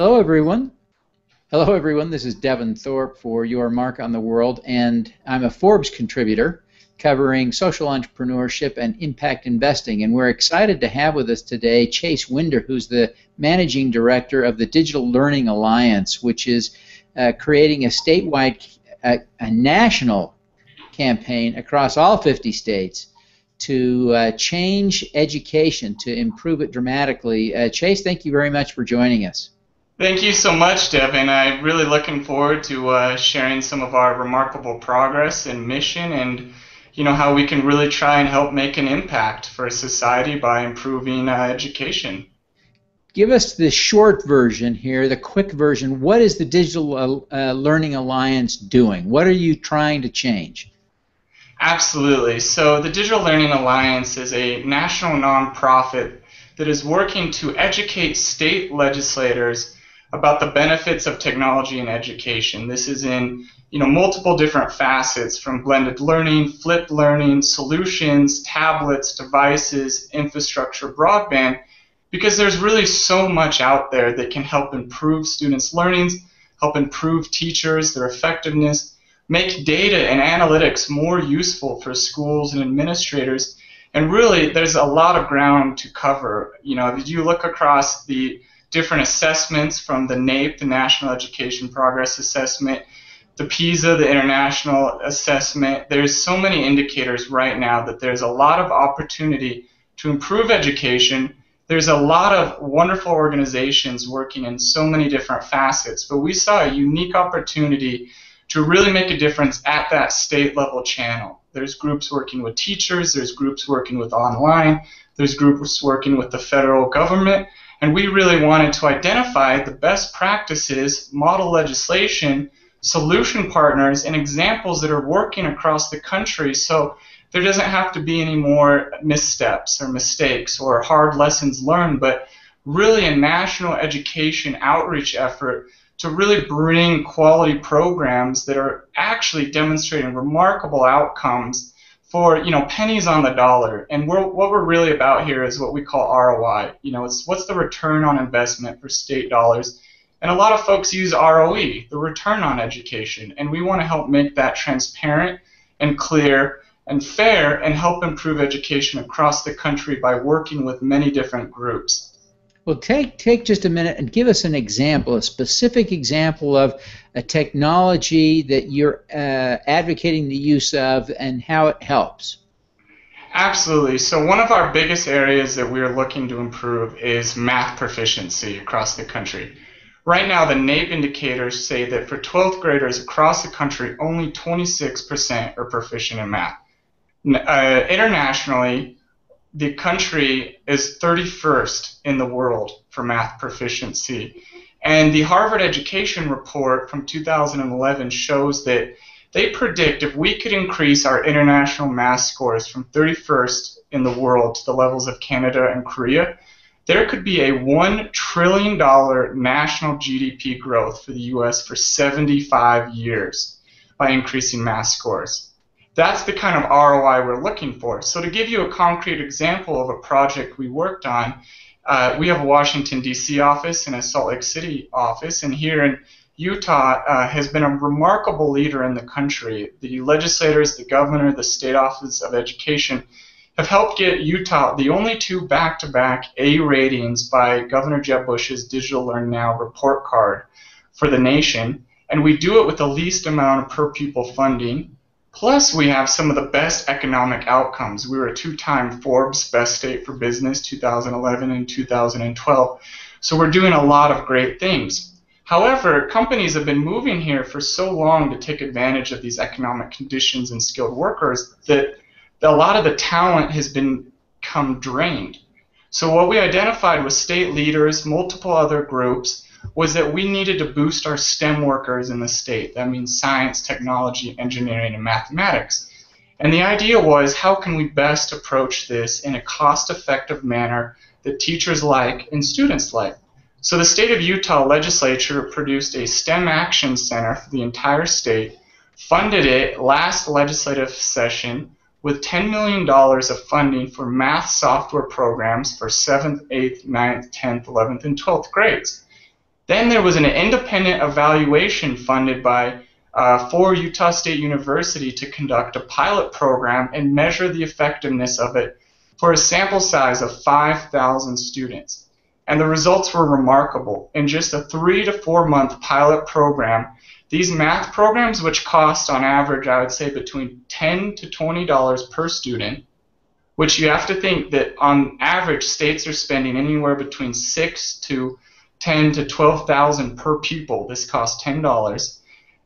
Hello, everyone. Hello, everyone. This is Devin Thorpe for Your Mark on the World, and I'm a Forbes contributor covering social entrepreneurship and impact investing. And we're excited to have with us today Chase Winder, who's the managing director of the Digital Learning Alliance, which is creating a statewide, a national campaign across all 50 states to change education, to improve it dramatically. Chase, thank you very much for joining us. Thank you so much, Devin. I'm really looking forward to sharing some of our remarkable progress and mission, and how we can really try and help make an impact for society by improving education. Give us the short version here, the quick version. What is the Digital Learning Alliance doing? What are you trying to change? Absolutely. So the Digital Learning Alliance is a national nonprofit that is working to educate state legislators about the benefits of technology in education. This is in multiple different facets, from blended learning, flipped learning, solutions, tablets, devices, infrastructure, broadband, because there's really so much out there that can help improve students' learnings, help improve teachers, their effectiveness, make data and analytics more useful for schools and administrators. And really, there's a lot of ground to cover. If you look across the different assessments, from the NAEP, the National Education Progress Assessment, the PISA, the International Assessment, there's so many indicators right now that there's a lot of opportunity to improve education. There's a lot of wonderful organizations working in so many different facets, but we saw a unique opportunity to really make a difference at that state level channel. There's groups working with teachers, there's groups working with online, there's groups working with the federal government, and we really wanted to identify the best practices, model legislation, solution partners, and examples that are working across the country, so there doesn't have to be any more missteps or mistakes or hard lessons learned, but really a national education outreach effort to really bring quality programs that are actually demonstrating remarkable outcomes for pennies on the dollar. And what we're really about here is what we call ROI. It's what's the return on investment for state dollars. And a lot of folks use ROE, the return on education, and we want to help make that transparent and clear and fair and help improve education across the country by working with many different groups. Well, take just a minute and give us an example, a specific example of a technology that you're advocating the use of and how it helps. Absolutely. So one of our biggest areas that we're looking to improve is math proficiency across the country. Right now, the NAEP indicators say that for 12th graders across the country, only 26% are proficient in math. Internationally, the country is 31st in the world for math proficiency. And the Harvard Education Report from 2011 shows that they predict if we could increase our international math scores from 31st in the world to the levels of Canada and Korea, there could be a $1 trillion national GDP growth for the U.S. for 75 years by increasing math scores. That's the kind of ROI we're looking for. So to give you a concrete example of a project we worked on, we have a Washington, D.C. office and a Salt Lake City office, and here in Utah has been a remarkable leader in the country. The legislators, the governor, the State Office of Education have helped get Utah the only two back-to-back A ratings by Governor Jeb Bush's Digital Learn Now report card for the nation, and we do it with the least amount of per-pupil funding. Plus, we have some of the best economic outcomes. We were a two-time Forbes Best State for Business 2011 and 2012. So we're doing a lot of great things. However, companies have been moving here for so long to take advantage of these economic conditions and skilled workers that a lot of the talent has become drained. So what we identified with state leaders, multiple other groups, was that we needed to boost our STEM workers in the state. That means science, technology, engineering, and mathematics. And the idea was, how can we best approach this in a cost-effective manner that teachers like and students like? So the state of Utah legislature produced a STEM Action Center for the entire state, funded it last legislative session with $10 million of funding for math software programs for 7th, 8th, 9th, 10th, 11th, and 12th grades. Then there was an independent evaluation funded by for Utah State University to conduct a pilot program and measure the effectiveness of it for a sample size of 5,000 students. And the results were remarkable. In just a 3 to 4 month pilot program, these math programs, which cost on average, I would say, between $10 to $20 per student, which you have to think that on average states are spending anywhere between $6 to $10 to $12,000 per pupil. This costs $10.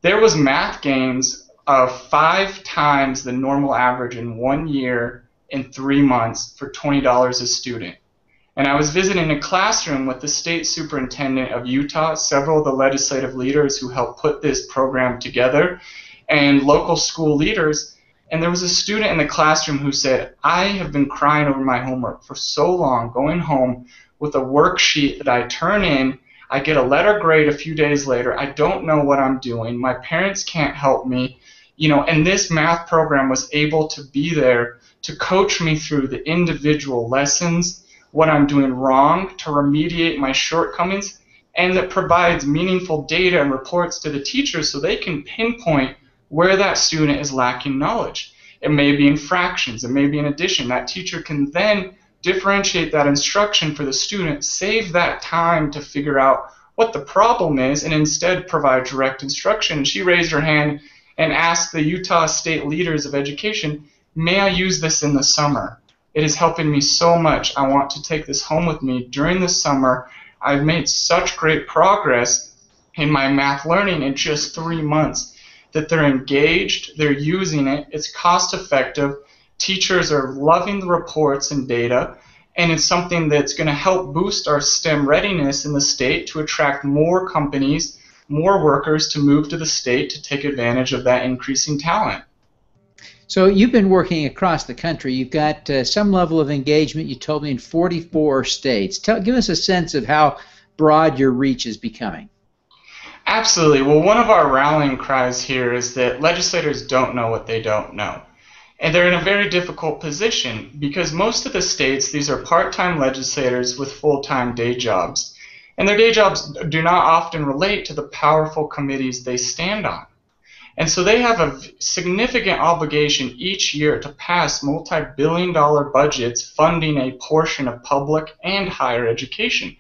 There was math gains of 5 times the normal average in 1 year in 3 months for $20 a student. And I was visiting a classroom with the state superintendent of Utah, several of the legislative leaders who helped put this program together, and local school leaders. And there was a student in the classroom who said, I have been crying over my homework for so long, going home with a worksheet that I turn in. I get a letter grade a few days later. I don't know what I'm doing. My parents can't help me. And this math program was able to be there to coach me through the individual lessons, what I'm doing wrong, to remediate my shortcomings, and that provides meaningful data and reports to the teachers so they can pinpoint where that student is lacking knowledge. It may be in fractions, it may be in addition. That teacher can then differentiate that instruction for the student, save that time to figure out what the problem is, and instead provide direct instruction. And she raised her hand and asked the Utah State leaders of education, may I use this in the summer? It is helping me so much. I want to take this home with me during the summer. I've made such great progress in my math learning in just 3 months that they're engaged, they're using it, it's cost effective, teachers are loving the reports and data, and it's something that's going to help boost our STEM readiness in the state to attract more companies, more workers to move to the state to take advantage of that increasing talent. So you've been working across the country. You've got some level of engagement, you told me, in 44 states. Give us a sense of how broad your reach is becoming. Absolutely. Well, one of our rallying cries here is that legislators don't know what they don't know. And they're in a very difficult position because most of the states, these are part-time legislators with full-time day jobs. And their day jobs do not often relate to the powerful committees they stand on. And so they have a significant obligation each year to pass multi-billion-dollar budgets funding a portion of public and higher education.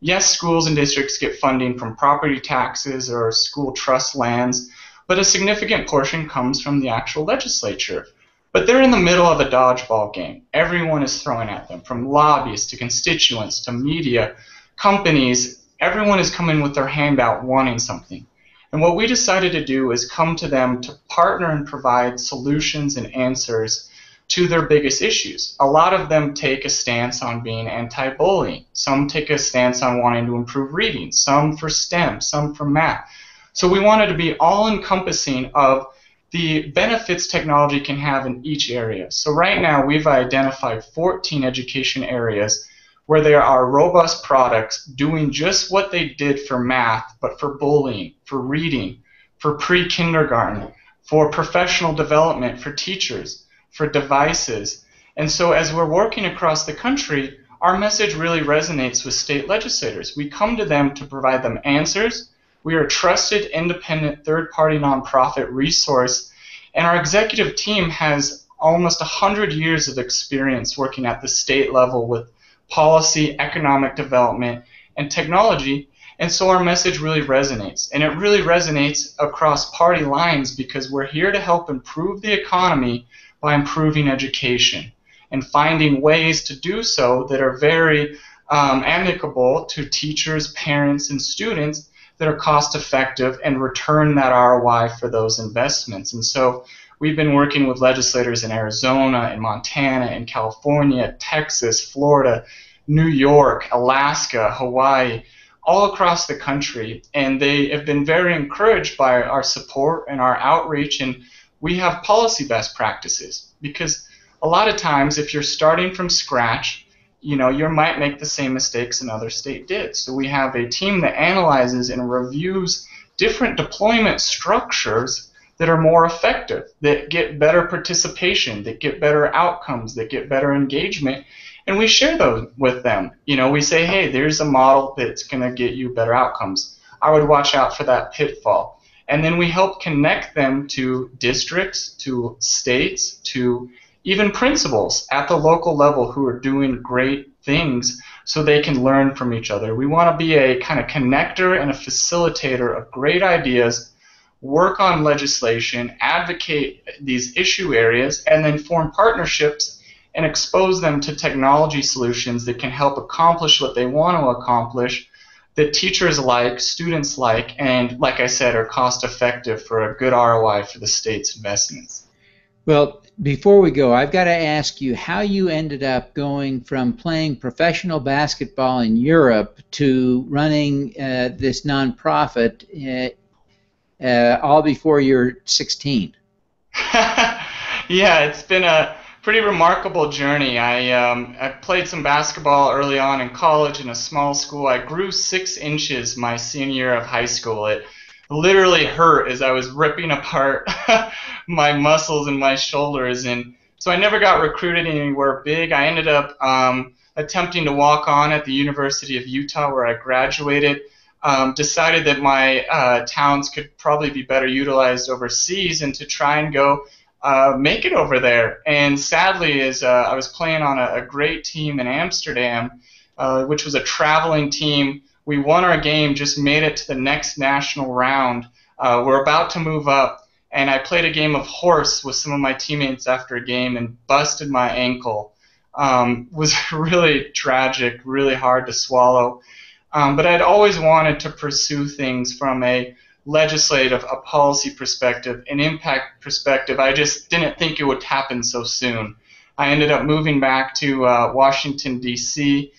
Yes, schools and districts get funding from property taxes or school trust lands, but a significant portion comes from the actual legislature. But they're in the middle of a dodgeball game. Everyone is throwing at them, from lobbyists to constituents to media, companies. Everyone is coming with their hand out wanting something. And what we decided to do is come to them to partner and provide solutions and answers to their biggest issues. A lot of them take a stance on being anti-bullying. Some take a stance on wanting to improve reading. Some for STEM, some for math. So we wanted to be all-encompassing of the benefits technology can have in each area. So right now we've identified 14 education areas where there are robust products doing just what they did for math, but for bullying, for reading, for pre-kindergarten, for professional development, for teachers, for devices. And so as we're working across the country, our message really resonates with state legislators. We come to them to provide them answers. We are a trusted, independent, third-party nonprofit resource, and our executive team has almost 100 years of experience working at the state level with policy, economic development, and technology, and so our message really resonates. And it really resonates across party lines because we're here to help improve the economy by improving education and finding ways to do so that are very amicable to teachers, parents, and students, that are cost effective and return that ROI for those investments. And so we've been working with legislators in Arizona, in Montana, in California, Texas, Florida, New York, Alaska, Hawaii, all across the country. And they have been very encouraged by our support and our outreach. And we have policy best practices because a lot of times if you're starting from scratch, you might make the same mistakes another state did. So we have a team that analyzes and reviews different deployment structures that are more effective, that get better participation, that get better outcomes, that get better engagement. and we share those with them. We say, hey, there's a model that's going to get you better outcomes. I would watch out for that pitfall. And then we help connect them to districts, to states, to even principals at the local level who are doing great things so they can learn from each other. We want to be a kind of connector and a facilitator of great ideas, work on legislation, advocate these issue areas, and then form partnerships and expose them to technology solutions that can help accomplish what they want to accomplish, that teachers like, students like, and like I said, are cost effective for a good ROI for the state's investments. Well, before we go, I've got to ask you how you ended up going from playing professional basketball in Europe to running this nonprofit all before you're 16. Yeah, it's been a pretty remarkable journey. I played some basketball early on in college in a small school. I grew 6 inches my senior year of high school. It literally hurt as I was ripping apart my muscles and my shoulders, and so I never got recruited anywhere big. I ended up attempting to walk on at the University of Utah, where I graduated. Decided that my talents could probably be better utilized overseas, and to try and go make it over there. And sadly, as I was playing on a great team in Amsterdam, which was a traveling team, we won our game, just made it to the next national round. We're about to move up, and I played a game of horse with some of my teammates after a game and busted my ankle. Was really tragic, really hard to swallow. But I'd always wanted to pursue things from a legislative, a policy perspective, an impact perspective. I just didn't think it would happen so soon. I ended up moving back to Washington, D.C.,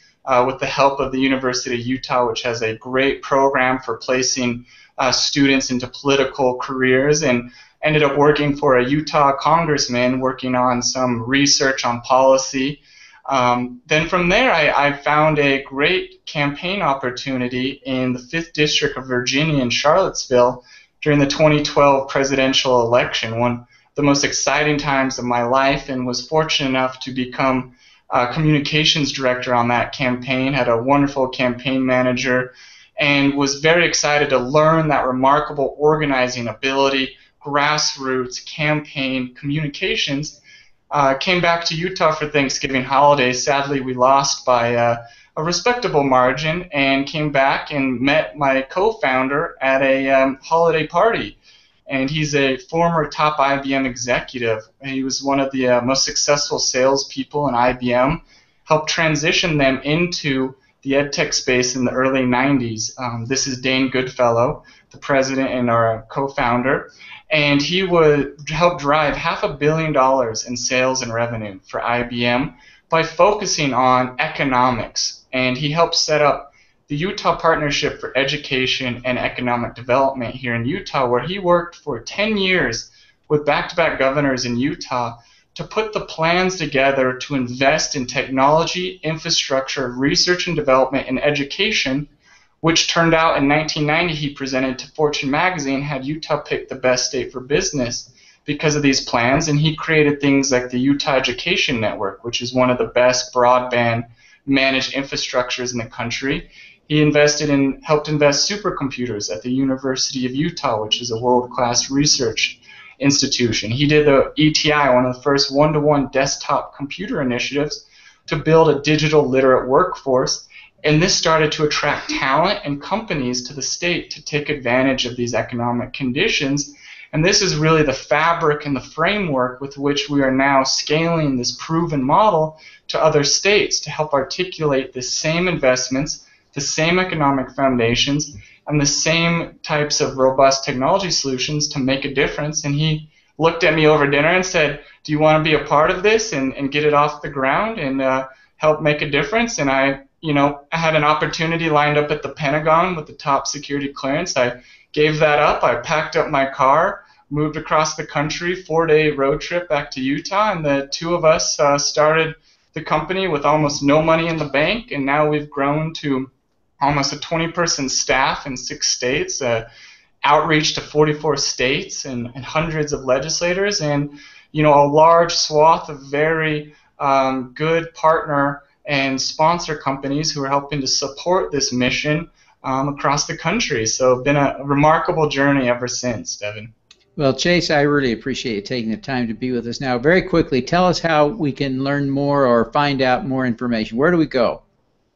with the help of the University of Utah, which has a great program for placing students into political careers, and ended up working for a Utah congressman working on some research on policy. Then from there, I found a great campaign opportunity in the 5th District of Virginia in Charlottesville during the 2012 presidential election, one of the most exciting times of my life, and was fortunate enough to become communications director on that campaign, had a wonderful campaign manager, and was very excited to learn that remarkable organizing ability, grassroots, campaign, communications. Came back to Utah for Thanksgiving holiday. Sadly, we lost by a respectable margin, and came back and met my co-founder at a holiday party. And he's a former top IBM executive. He was one of the most successful salespeople in IBM, helped transition them into the EdTech space in the early 90s. This is Dane Goodfellow, the president and our co-founder. And he would help drive $500 million in sales and revenue for IBM by focusing on economics. And he helped set up the Utah Partnership for Education and Economic Development here in Utah, where he worked for 10 years with back-to-back governors in Utah to put the plans together to invest in technology, infrastructure, research and development, and education, which turned out in 1990 he presented to Fortune magazine, had Utah picked the best state for business because of these plans, and he created things like the Utah Education Network, which is one of the best broadband managed infrastructures in the country. He helped invest supercomputers at the University of Utah, which is a world-class research institution. He did the ETI, one of the first one-to-one desktop computer initiatives to build a digital literate workforce. And this started to attract talent and companies to the state to take advantage of these economic conditions. And this is really the fabric and the framework with which we are now scaling this proven model to other states to help articulate the same investments, the same economic foundations, and the same types of robust technology solutions to make a difference. And he looked at me over dinner and said, do you want to be a part of this and get it off the ground and help make a difference? And I had an opportunity lined up at the Pentagon with the top security clearance. I gave that up. I packed up my car, moved across the country, 4-day road trip back to Utah, and the two of us started the company with almost no money in the bank, and now we've grown to almost a 20-person staff in 6 states, outreach to 44 states and hundreds of legislators, and a large swath of very good partner and sponsor companies who are helping to support this mission across the country. So been a remarkable journey ever since, Devin. Well, Chase, I really appreciate you taking the time to be with us. Now, very quickly, tell us how we can learn more or find out more information. Where do we go?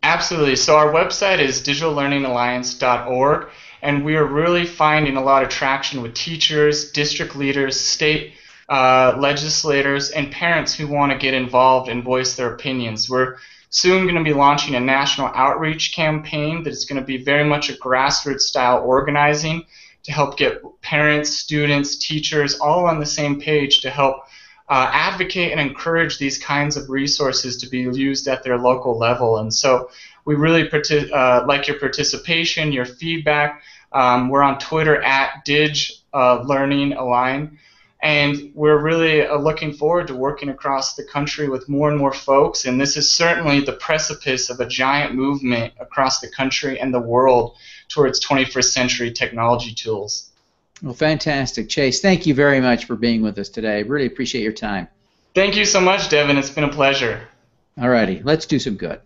Absolutely. So our website is digitallearningalliance.org, and we are really finding a lot of traction with teachers, district leaders, state legislators, and parents who want to get involved and voice their opinions. We're soon going to be launching a national outreach campaign that is going to be very much a grassroots style organizing to help get parents, students, teachers all on the same page to help advocate and encourage these kinds of resources to be used at their local level. And so we really like your participation, your feedback. We're on Twitter at DigLearningAlign. And we're really looking forward to working across the country with more and more folks. And this is certainly the precipice of a giant movement across the country and the world towards 21st century technology tools. Well, fantastic. Chase, thank you very much for being with us today. Really appreciate your time. Thank you so much, Devin. It's been a pleasure. All righty. Let's do some good.